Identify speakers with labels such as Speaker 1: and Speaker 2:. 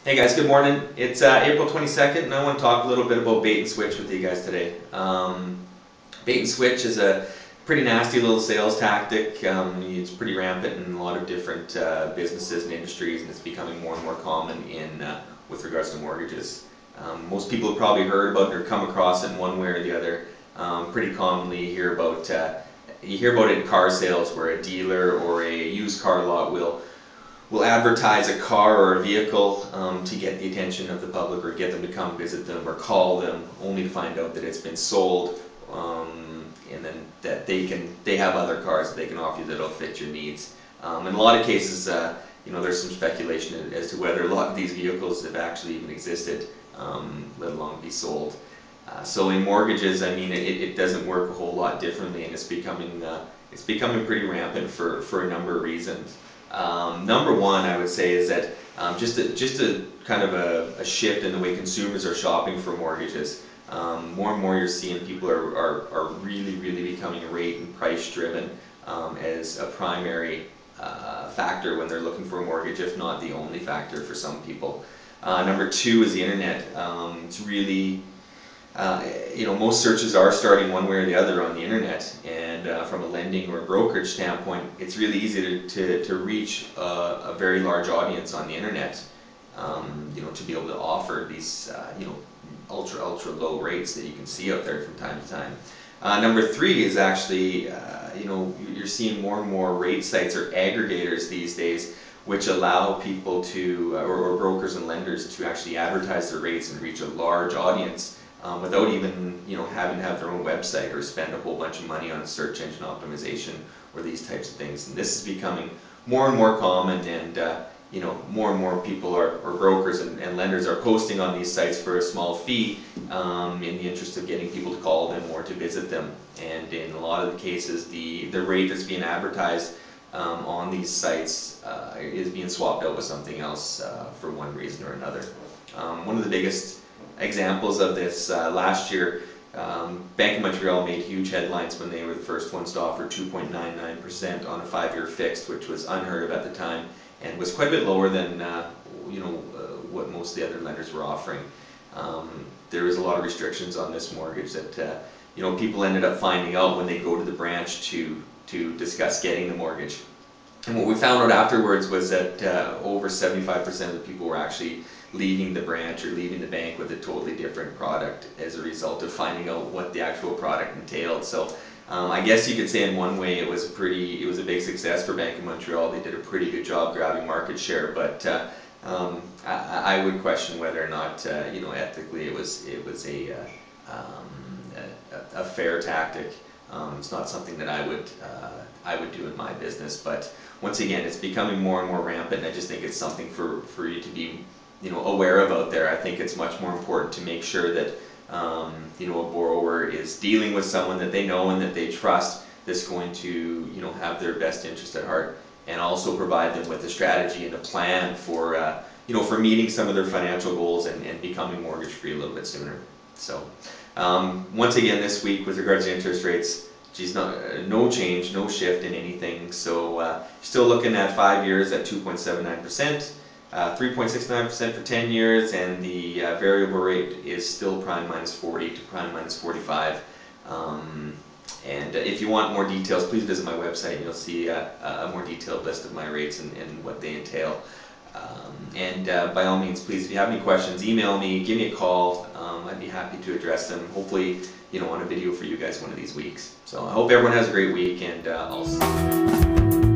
Speaker 1: Hey guys, good morning. It's April 22nd and I want to talk a little bit about bait and switch with you guys today. Bait and switch is a pretty nasty little sales tactic. It's pretty rampant in a lot of different businesses and industries, and it's becoming more and more common with regards to mortgages. Most people have probably heard about it or come across it in one way or the other. Pretty commonly you hear about it in car sales, where a dealer or a used car lot will advertise a car or a vehicle to get the attention of the public, or get them to come visit them or call them, only to find out that it's been sold, and then that they have other cars that they can offer you that'll fit your needs. In a lot of cases, there's some speculation as to whether a lot of these vehicles have actually even existed, let alone be sold. So in mortgages, I mean, it doesn't work a whole lot differently, and it's becoming pretty rampant for a number of reasons. Number one, I would say, is that just a kind of a shift in the way consumers are shopping for mortgages. More and more you're seeing people are really becoming rate and price driven as a primary factor when they're looking for a mortgage, if not the only factor for some people. Number two is the internet. It's really most searches are starting one way or the other on the internet, and from a lending or a brokerage standpoint, it's really easy to reach a very large audience on the internet, to be able to offer these ultra low rates that you can see out there from time to time. Number three is actually, you're seeing more and more rate sites or aggregators these days, which allow people to, or brokers and lenders, to actually advertise their rates and reach a large audience without even having to have their own website or spend a whole bunch of money on search engine optimization or these types of things. And this is becoming more and more common, and more and more people or brokers and lenders are posting on these sites for a small fee, in the interest of getting people to call them or to visit them. And in a lot of the cases, the rate that's being advertised on these sites is being swapped out with something else for one reason or another. One of the biggest examples of this, last year, Bank of Montreal made huge headlines when they were the first ones to offer 2.99% on a 5-year fixed, which was unheard of at the time, and was quite a bit lower than what most of the other lenders were offering. There was a lot of restrictions on this mortgage that people ended up finding out when they go to the branch to discuss getting the mortgage. And what we found out afterwards was that over 75% of the people were actually leaving the branch or leaving the bank with a totally different product as a result of finding out what the actual product entailed. So I guess you could say in one way it was a big success for Bank of Montreal. They did a pretty good job grabbing market share, but I would question whether or not ethically it was a fair tactic. It's not something that I would do in my business, but once again, it's becoming more and more rampant, and I just think it's something for you to be aware of out there. I think it's much more important to make sure that a borrower is dealing with someone that they know and that they trust, that's going to have their best interest at heart, and also provide them with a strategy and a plan for for meeting some of their financial goals and becoming mortgage free a little bit sooner. So once again, this week with regards to interest rates, no change, no shift in anything. So still looking at 5 years at 2.79%, 3.69% for 10 years, and the variable rate is still prime minus 40 to prime minus 45. And if you want more details, please visit my website, and you'll see a more detailed list of my rates and what they entail. And by all means, please, if you have any questions, email me, give me a call. I'd be happy to address them, hopefully on a video for you guys one of these weeks. So I hope everyone has a great week, and I'll see you.